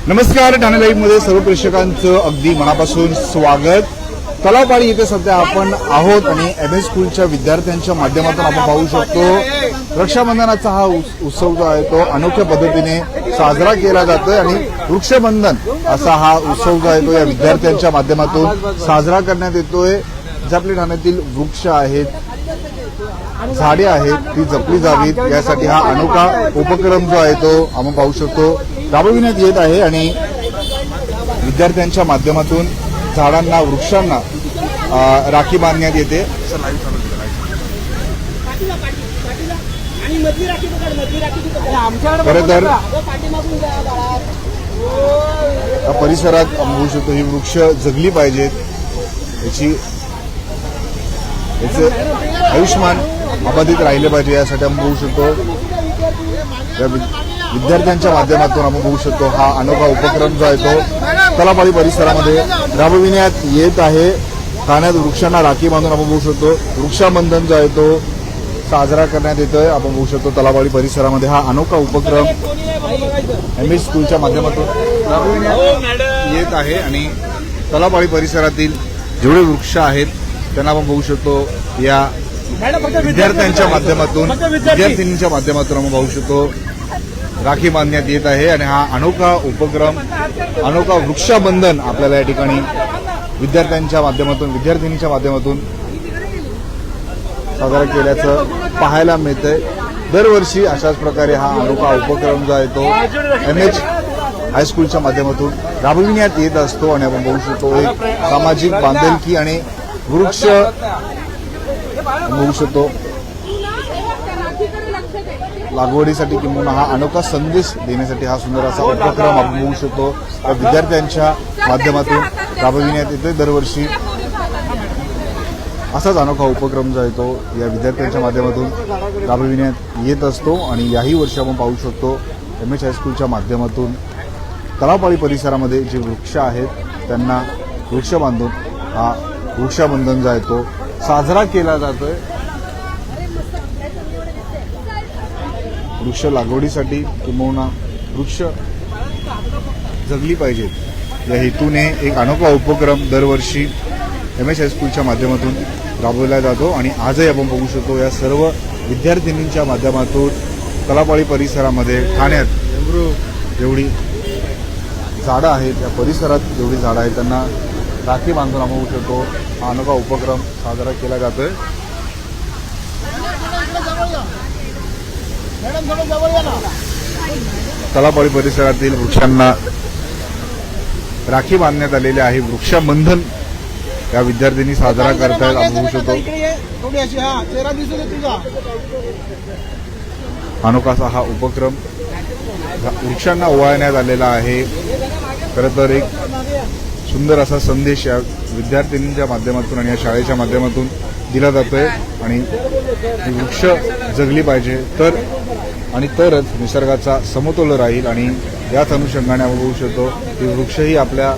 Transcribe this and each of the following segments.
नमस्कार, ठाणे लाईव्ह मध्ये सर्व प्रेक्षकांचं अगदी मनापासून स्वागत। तलावपाडी येथे सध्या आपण आहोत आणि एमएस स्कूलच्या विद्यार्थ्यांच्या माध्यमातून आपण पाहू शकतो रक्षाबंधनाचा हा उत्सव जो आहे तो अनोख्या पद्धतीने साजरा केला जातोय आणि वृक्षबंधन असा हा उत्सव जो आहे तो या विद्यार्थ्यांच्या माध्यमातून साजरा करण्यात येतोय। जे आपल्या ठाण्यातील वृक्ष आहेत, झाडे आहेत, ती जपली जावीत यासाठी हा अनोखा उपक्रम जो आहे तो आपण पाहू शकतो राबविण्यात येत आहे आणि विद्यार्थ्यांच्या माध्यमातून झाडांना, वृक्षांना राखी बांधण्यात येते। खरं तर परिसरात बघू शकतो ही वृक्ष जगली पाहिजेत, याचे आयुष्यमान अबाधित राहिले पाहिजे यासाठी आपण बघू शकतो विद्यार्थ्यांच्या माध्यमातून आपण बघू शकतो हा अनोखा उपक्रम जो आहे तो तलावपाडी परिसरामध्ये राबविण्यात येत आहे। ठाण्यात वृक्षांना राखी बांधून आपण बघू शकतो वृक्षाबंधन जो आहे तो साजरा करण्यात येतोय। आपण बघू शकतो तलावपाडी परिसरामध्ये हा अनोखा उपक्रम एमएस स्कूलच्या माध्यमातून राबविण्यात येत आहे आणि तलावपाडी परिसरातील जेवढे वृक्ष आहेत त्यांना आपण बघू शकतो या विद्यार्थ्यांच्या माध्यमातून, विद्यार्थिनींच्या माध्यमातून आपण पाहू शकतो राखी बांधण्यात येत आहे आणि हा अनोखा उपक्रम, अनोखा वृक्षाबंधन आपल्याला या ठिकाणी विद्यार्थ्यांच्या माध्यमातून, विद्यार्थिनींच्या माध्यमातून साजरा केल्याचं पाहायला मिळतंय। दरवर्षी अशाच प्रकारे हा अनोखा उपक्रम जो आहे तो एमएच हायस्कूलच्या माध्यमातून राबविण्यात येत असतो आणि आपण बघू शकतो एक सामाजिक बांधिलकी आणि वृक्ष बघू शकतो लागवडीसाठी किंवा हा अनोखा संदेश देण्यासाठी हा सुंदर असा उपक्रम आपण बघू शकतो विद्यार्थ्यांच्या माध्यमातून राबविण्यात येते। दरवर्षी असाच अनोखा उपक्रम जो आहे तो या विद्यार्थ्यांच्या माध्यमातून राबविण्यात येत असतो आणि याही वर्षी आपण पाहू शकतो एमएच हायस्कूलच्या माध्यमातून तलावपाडी परिसरामध्ये जे वृक्ष आहेत त्यांना वृक्ष बांधून हा वृक्षाबंधन जो आहे तो साजरा केला जातोय। वृक्ष लागवडीसाठी किंवा वृक्ष जगली पाहिजेत या हेतूने एक अनोखा उपक्रम दरवर्षी एमएच हायस्कूलच्या माध्यमातून राबवला जातो आणि आजही आपण बघू शकतो या सर्व विद्यार्थिनींच्या माध्यमातून तलावपाडी परिसरामध्ये ठाण्यात जेवढी झाडं आहेत, या परिसरात जेवढी झाडं आहेत त्यांना राखी बांधून आपण बघू शकतो हा अनोखा उपक्रम साजरा केला जातोय। तलावपाडी परिसरातील वृक्षांना राखी बांधण्यात आलेले आहे। वृक्षाबंधन या विद्यार्थ्यांनी साजरा करतायत आपण बघू शकतो। अनोखासा हा उपक्रम वृक्षांना ओवाळण्यात आलेला आहे। खरं तर एक सुंदर असा संदेश या विद्यार्थिनींच्या माध्यमातून आणि या शाळेच्या माध्यमातून दिला जातोय आणि वृक्ष जगली पाहिजे तरच निसर्गाचा समतोल राहील आणि याच अनुषंगाने आपण बघू शकतो की वृक्षही आपल्या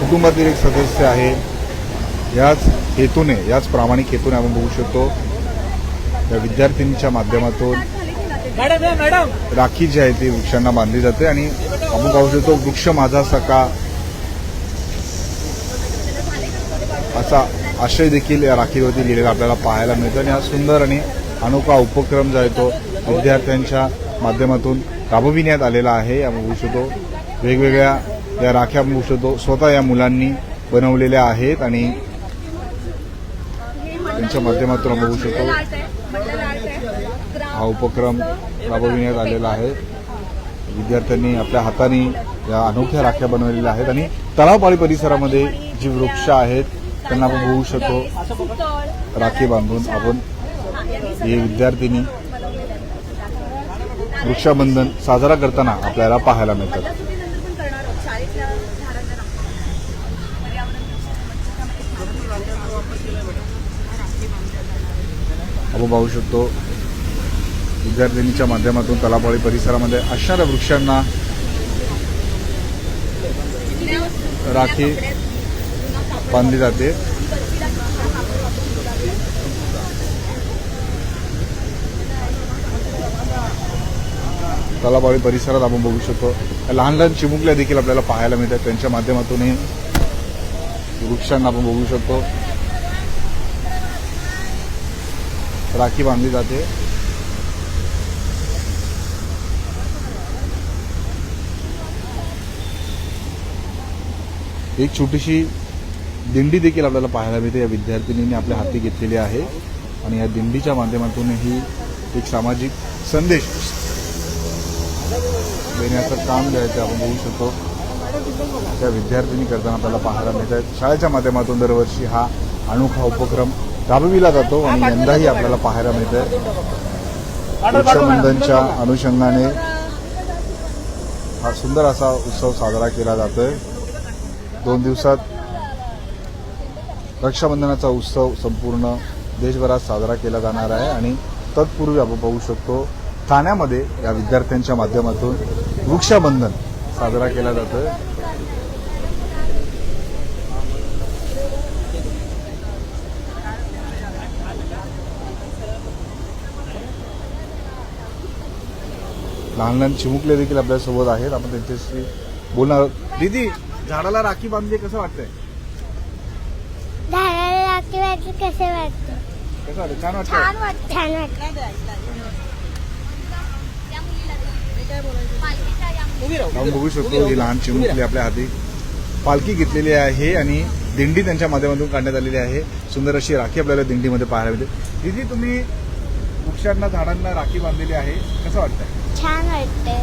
कुटुंबातील एक सदस्य आहे। याच हेतूने, याच प्रामाणिक हेतूने आपण बघू शकतो या विद्यार्थिनींच्या माध्यमातून राखी जी आहे ती वृक्षांना बांधली जाते आणि आपण पाहू शकतो वृक्ष माझा सखा असा आशय देखील या राखीवरती लिहिलेला आपल्याला पाहायला मिळतो आणि हा सुंदर आणि अनोखा उपक्रम जो आहे तो विद्यार्थ्यांच्या माध्यमातून राबविण्यात आलेला आहे। आपण बघू शकतो वेगवेगळ्या या राख्या बघू शकतो स्वतः या मुलांनी बनवलेल्या आहेत आणि त्यांच्या माध्यमातून आपण बघू शकतो हा उपक्रम राबविण्यात आलेला आहे। विद्यार्थ्यांनी आपल्या हाताने या अनोख्या राख्या बनवलेल्या आहेत आणि तलावपाडी परिसरामध्ये जी वृक्ष आहेत त्यांना आपण बघू शकतो राखी बांधून आपण हे विद्यार्थिनी वृक्षाबंधन साजरा करताना आपल्याला पाहायला मिळतात। आपण पाहू शकतो विद्यार्थिनीच्या माध्यमातून तलावपाडी परिसरामध्ये असणाऱ्या वृक्षांना राखी बांधली जाते। तलावाळी परिसरात आपण बघू शकतो लहान लहान चिमुकल्या देखील आपल्याला पाहायला मिळतात. त्यांच्या माध्यमातूनही वृक्षांना आपण बघू शकतो राखी बांधली जाते. एक छोटीशी दिंडी देखील आपल्याला पाहायला मिळते. या विद्यार्थिनींनी आपल्या हाती घेतलेली आहे आणि या दिंडीच्या माध्यमातूनही एक सामाजिक संदेश देण्याचं काम जे आहे ते आपण बघू शकतो त्या विद्यार्थिनी करताना आपल्याला पाहायला मिळत आहेत. शाळेच्या माध्यमातून दरवर्षी हा अनोखा उपक्रम राबविला जातो आणि यंदाही आपल्याला पाहायला मिळत आहे. रक्षाबंधनच्या अनुषंगाने हा सुंदर असा उत्सव साजरा केला जातोय. 2 दिवसात रक्षाबंधनाचा उत्सव संपूर्ण देशभरात साजरा केला जाणार आहे आणि तत्पूर्वी आपण पाहू शकतो ठाण्यामध्ये या विद्यार्थ्यांच्या माध्यमातून वृक्षाबंधन साजरा केला जातोय. लहान लहान चिमुकले देखील आपल्यासोबत आहेत. आपण त्यांच्याशी बोलणार आहोत. दीदी, झाडाला राखी बांधली कसं वाटतंय? झाडाला राखी बांधली कसं वाटतं? कसं वाटतं? छान वाटतं. छान वाटतं. आपण बघू शकतो ही लहान चिमुकली आपल्या हाती पालखी घेतलेली आहे आणि दिंडी त्यांच्या माध्यमातून काढण्यात आलेली आहे. सुंदर अशी राखी आपल्याला दिंडीमध्ये पाहायला मिळते. दीदी, तुम्ही वृक्षांना झाडांना राखी बांधलेली आहे, कसं वाटतंय? छान वाटतंय.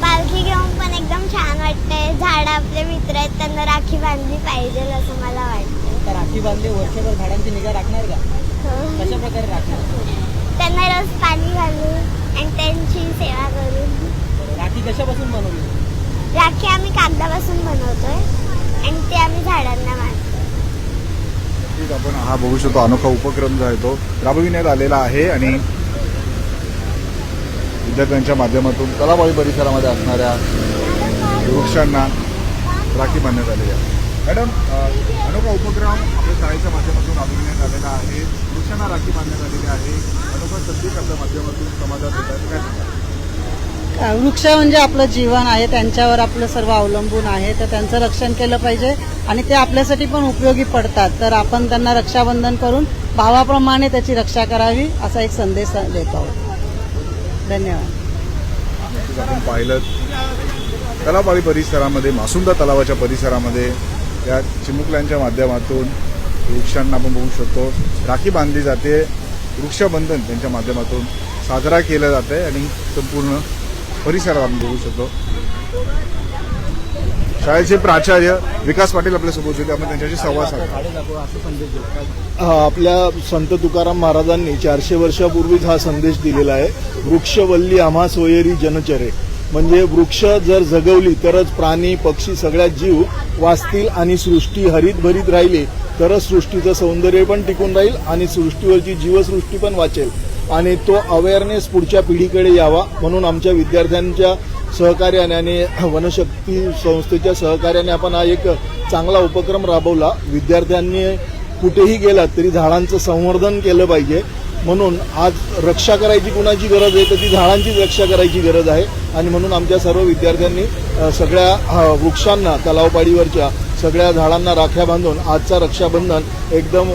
पालखी घेऊन पण एकदम छान वाटतंय. झाड आपले मित्र आहेत, त्यांना राखी बांधली पाहिजे असं मला वाटतं. राखी बांधली वर्षभर झाडांची निगा राखणार का? कशा प्रकारे राखणार? त्यांना रोज पाणी घालून आणि त्यांची सेवा करून. राखी कशापासून बनवली? राखी आम्ही कागदापासून बनवतोय आणि ते आम्ही झाडांना बांधतो. आपण हा बघू शकतो अनोखा उपक्रम जो आहे तो राबविण्यात आलेला आहे आणि विद्यार्थ्यांच्या माध्यमातून तलावाळी परिसरामध्ये असणाऱ्या वृक्षांना राखी बांधण्यात आलेली आहे. मॅडम, अनोखा उपक्रम आपल्या शाळेच्या माध्यमातून राबविण्यात आलेला आहे. वृक्षांना राखी बांधण्यात आलेली आहे. अनोखा संदेश आपल्या माध्यमातून समाजात येतात. काय सांगा? वृक्ष म्हणजे आपलं जीवन आहे, त्यांच्यावर आपलं सर्व अवलंबून आहे, तर त्यांचं रक्षण केलं पाहिजे आणि ते आपल्यासाठी पण उपयोगी पडतात. तर आपण त्यांना रक्षाबंधन करून भावाप्रमाणे त्याची रक्षा करावी असा एक संदेश देत आहोत. धन्यवाद. आपण पाहिलं तलावाळी परिसरामध्ये मासुंदा तलावाच्या परिसरामध्ये या चिमुकल्यांच्या माध्यमातून वृक्षांना आपण बघू शकतो राखी बांधली जाते. वृक्षबंधन त्यांच्या माध्यमातून साजरा केला जात आहे आणि संपूर्ण परिसरात आपण बघू शकतो. शाळेचे प्राचार्य विकास पाटील आपल्यासोबत होते. आपण त्यांच्याशी संवाद साधला. आपल्या संत तुकाराम महाराजांनी 400 वर्षापूर्वीच हा संदेश दिलेला आहे. वृक्षवल्ली आम्हा सोयरी जनचरे. म्हणजे वृक्ष जर जगवली तरच प्राणी पक्षी सगळ्यात जीव वाचतील आणि सृष्टी हरितभरीत राहिली तरच सृष्टीचं सौंदर्य पण टिकून राहील आणि सृष्टीवरची जीवसृष्टी पण वाचेल. आणि तो अवेअरनेस पुढच्या पिढीकडे यावा म्हणून आमच्या विद्यार्थ्यांच्या सहकार्याने आणि वनशक्ती संस्थेच्या सहकार्याने आपण हा एक चांगला उपक्रम राबवला. विद्यार्थ्यांनी कुठेही गेलात तरी झाडांचं संवर्धन केलं पाहिजे म्हणून आज रक्षा करायची कुणाची गरज आहे तर ती झाडांचीच रक्षा करायची गरज आहे. आणि म्हणून आमच्या सर्व विद्यार्थ्यांनी सगळ्या वृक्षांना तलावपाडीवरच्या सगळ्या झाडांना राख्या बांधून आजचा रक्षाबंधन एकदम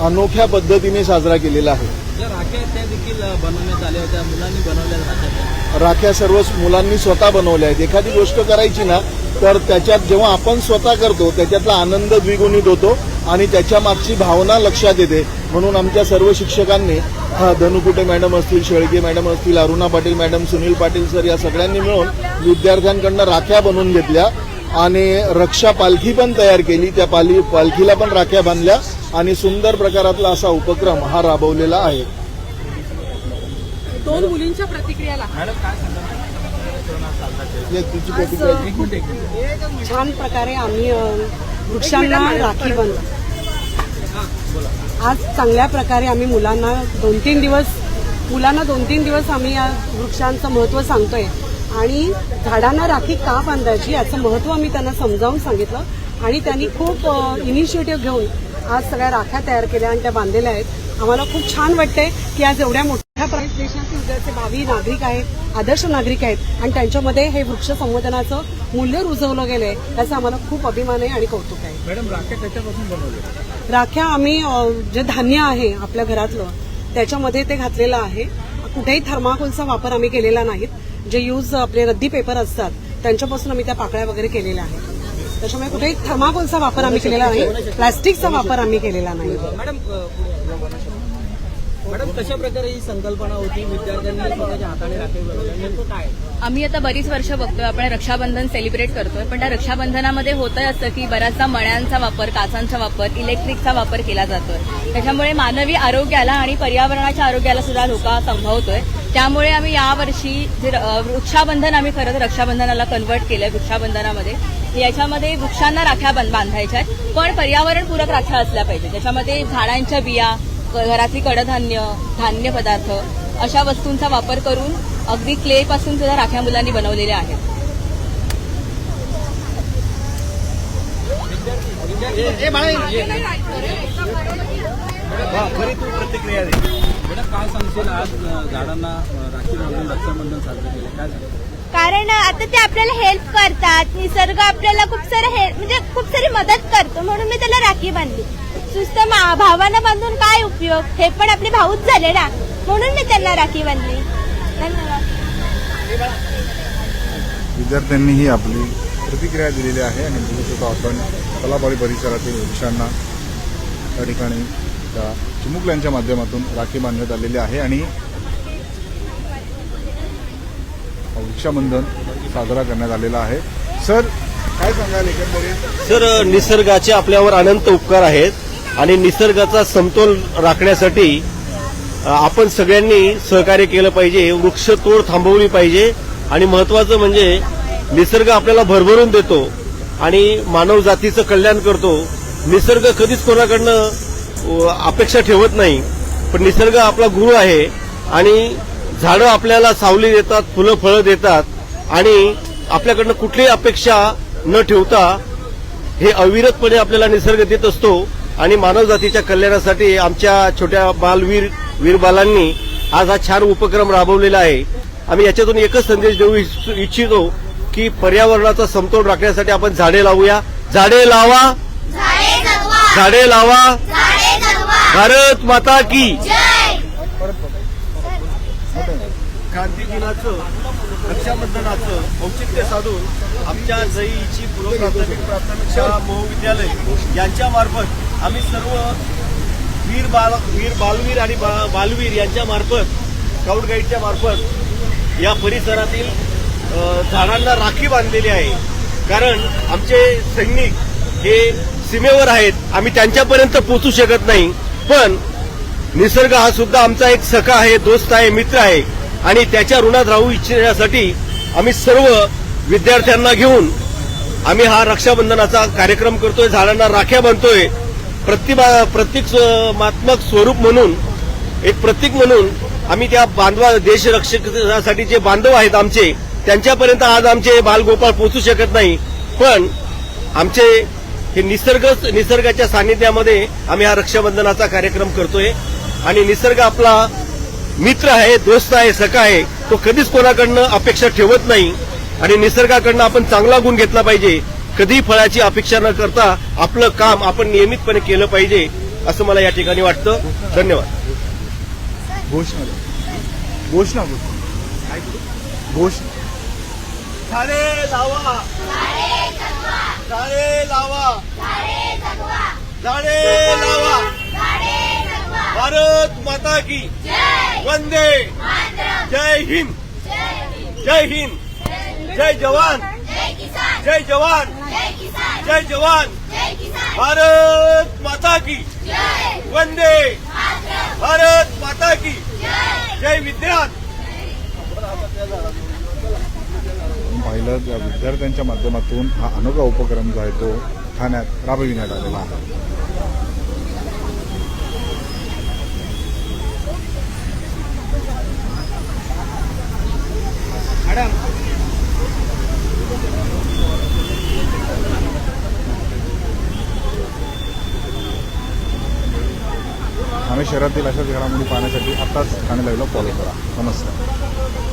अनोख्या पद्धतीने साजरा केलेला आहे. राख्या त्या देखील बनवण्यात आल्या होत्या, मुलांनी बनवल्या राख्या सर्व मुलांनी स्वतः बनवल्या आहेत. एखादी गोष्ट करायची ना तर त्याच्यात जेव्हा आपण स्वतः करतो त्याच्यातला आनंद द्विगुणित होतो आणि त्याच्या मागची भावना लक्षात येते. म्हणून आमच्या सर्व शिक्षकांनी धनुकुटे मॅडम असतील, शेळके मॅडम असतील, अरुणा पाटील मॅडम, सुनील पाटील सर या सगळ्यांनी मिळून विद्यार्थ्यांकडनं राख्या बनवून घेतल्या आणि रक्षा पालखी पण तयार केली. त्या पालखीला पण राख्या बांधल्या आणि सुंदर प्रकारातला असा उपक्रम हा राबवलेला आहे. 2 मुलींच्या प्रतिक्रियाला छान प्रकारे आम्ही वृक्षांना राखी बांधतो. आज चांगल्या प्रकारे आम्ही मुलांना 2-3 दिवस आम्ही या वृक्षांचं महत्त्व सांगतोय आणि झाडांना राखी का बांधायची याचं महत्त्व आम्ही त्यांना समजावून सांगितलं आणि त्यांनी खूप इनिशिएटिव्ह घेऊन आज सगळ्या राख्या तयार केल्या आणि त्या बांधलेल्या आहेत. आम्हाला खूप छान वाटतंय की आज एवढ्या मोठ्या ह्या देशातील उद्याचे भावी नागरिक आहेत, आदर्श नागरिक आहेत आणि त्यांच्यामध्ये हे वृक्ष संवर्धनाचं मूल्य रुजवलं गेलंय त्याचा आम्हाला खूप अभिमान आहे आणि कौतुक आहे. मॅडम राख्या कशापासून बनवल्या? राख्या आम्ही जे धान्य आहे आपल्या घरातलं त्याच्यामध्ये ते घातलेलं आहे. कुठेही थर्माकोलचा वापर आम्ही केलेला नाहीत. जे यूज आपले रद्दी पेपर असतात त्यांच्यापासून आम्ही त्या पाकळ्या वगैरे केलेल्या आहेत. त्याच्यामुळे कुठेही थर्माकोलचा वापर आम्ही केलेला नाही, प्लास्टिकचा वापर आम्ही केलेला नाही. मॅडम कशा प्रकारे ही संकल्पना होती, विद्यार्थ्यांनी स्वतःच्या हाताने राखी बनवल्या, नेमकं काय? आम्ही आता बरीच वर्ष बघतोय, आपण रक्षाबंधन सेलिब्रेट करतोय, पण त्या रक्षाबंधनामध्ये होतंय असं की बराचसा मण्यांचा वापर, काचांचा वापर, इलेक्ट्रिकचा वापर केला जातोय. त्याच्यामुळे मानवी आरोग्याला आणि पर्यावरणाच्या आरोग्याला सुद्धा धोका संभवतोय. त्यामुळे आम्ही यावर्षी जे वृक्षाबंधन आम्ही खरं तर रक्षाबंधनाला कन्व्हर्ट केलंय वृक्षाबंधनामध्ये. याच्यामध्ये वृक्षांना राख्या बांधायच्या आहेत, पण पर्यावरणपूरक राख्या असल्या पाहिजे. त्याच्यामध्ये झाडांच्या बिया, घरातली कडधान्य, धान्य पदार्थ अशा वस्तूंचा वापर करून अगदी क्ले पासून सुद्धा राख्या मुलांनी बनवलेल्या आहेत. प्रतिक्रिया दे. काय सांगशील, आज झाडांना राखी बांधून रक्षाबंधन साजरं केलं, काय सांगशील? कारण आता ते आपल्याला हेल्प करतात, निसर्ग आपल्याला खूप सारे खूप सारी मदत करतो म्हणून मी त्याला राखी बांधली. सुस्त भावांना बांधून काय उपयोग, हे पण आपले भाऊच झाले ना, म्हणून मी त्यांना राखी बांधली. धन्यवाद. विद्यार्थ्यांनीही आपली प्रतिक्रिया दिलेली आहे आणि बघू शकतो आपण तलावाडी परिसरातील वृक्षांना त्या ठिकाणी त्या चिमुकल्यांच्या माध्यमातून राखी बांधण्यात आलेली आहे आणि वृक्षाबंधन साजरा करण्यात आलेला आहे. सर काय सांगाल एकंदरीत? सर, निसर्गाचे आपल्यावर अनंत उपकार आहेत आणि निसर्गाचा समतोल राखण्यासाठी आपण सगळ्यांनी सहकार्य केलं पाहिजे, वृक्षतोड थांबवली पाहिजे आणि महत्वाचं म्हणजे निसर्ग आपल्याला भरभरून देतो आणि मानव जातीचं कल्याण करतो. निसर्ग कधीच कोणाकडनं अपेक्षा ठेवत नाही, पण निसर्ग आपला गुरु आहे आणि झाडं आपल्याला सावली देतात, फुलं फळं देतात आणि आपल्याकडनं कुठलीही अपेक्षा न ठेवता हे अविरतपणे आपल्याला निसर्ग देत असतो. आणि मानव जातीच्या कल्याणासाठी आमच्या छोट्या वीर बालांनी आज हा छान उपक्रम राबवलेला आहे. आम्ही याच्यातून एकच संदेश देऊ इच्छितो की पर्यावरणाचा समतोल राखण्यासाठी आपण झाडे लावूया. झाडे लावा, झाडे लावा, भारत माता की. क्रांती दिनाचं, रक्षाबंधनाचं औचित्य साधून आमच्या जईची पूर्वप्राथमिक प्राथमिक शाळा महाविद्यालय यांच्यामार्फत आम्ही सर्व बालवीर आणि बालवीर यांच्या मार्फत, स्काउट गाईडच्या मार्फत या परिसरातील झाडांना राखी बांधलेली आहे. कारण आमचे सैनिक हे सीमेवर आहेत, आम्ही त्यांच्यापर्यंत पोहोचू शकत नाही, पण निसर्ग हा सुद्धा आमचा एक सखा आहे, दोस्त आहे, मित्र आहे आणि त्याच्या ऋणात राहू इच्छिण्यासाठी आम्ही सर्व विद्यार्थ्यांना घेऊन आम्ही हा रक्षाबंधनाचा कार्यक्रम करतोय, झाडांना राख्या बांधतोय. प्रतिकात्मक स्वरूप म्हणून, एक प्रतीक म्हणून आम्ही त्या देशरक्षणासाठी जे बांधव आहेत आमचे, त्यांच्यापर्यंत आज आमचे बालगोपाळ पोहोचू शकत नाही, पण आमचे हे निसर्गाच्या सानिध्यामध्ये आम्ही हा रक्षाबंधनाचा कार्यक्रम करतोय. आणि निसर्ग आपला मित्र आहे, दोस्त आहे, सखा आहे, तो कधीच कोणाकडनं अपेक्षा ठेवत नाही आणि निसर्गाकडनं आपण चांगला गुण घेतला पाहिजे. कधीही फळाची अपेक्षा न करता आपलं काम आपण नियमितपणे केलं पाहिजे असं मला या ठिकाणी वाटतं. धन्यवाद. घोषणा. झाडे लावा, झाडे लावा, झाडे लावा, भारत माता की. वंदे. जय हिंद, जय हिंद, जय जवान, जय जवान, जय जवान, भारत माता की. वंदे भारत माता की. जय विज्ञान. पाहिलं त्या विद्यार्थ्यांच्या माध्यमातून हा अनोखा उपक्रम जो आहे तो ठाण्यात राबविण्यात आलेला आहे. ठाणे शहरातील अशाच घडामोडी पाहण्यासाठी आताच ठाणे लाईव्हला फॉलो करा. नमस्कार.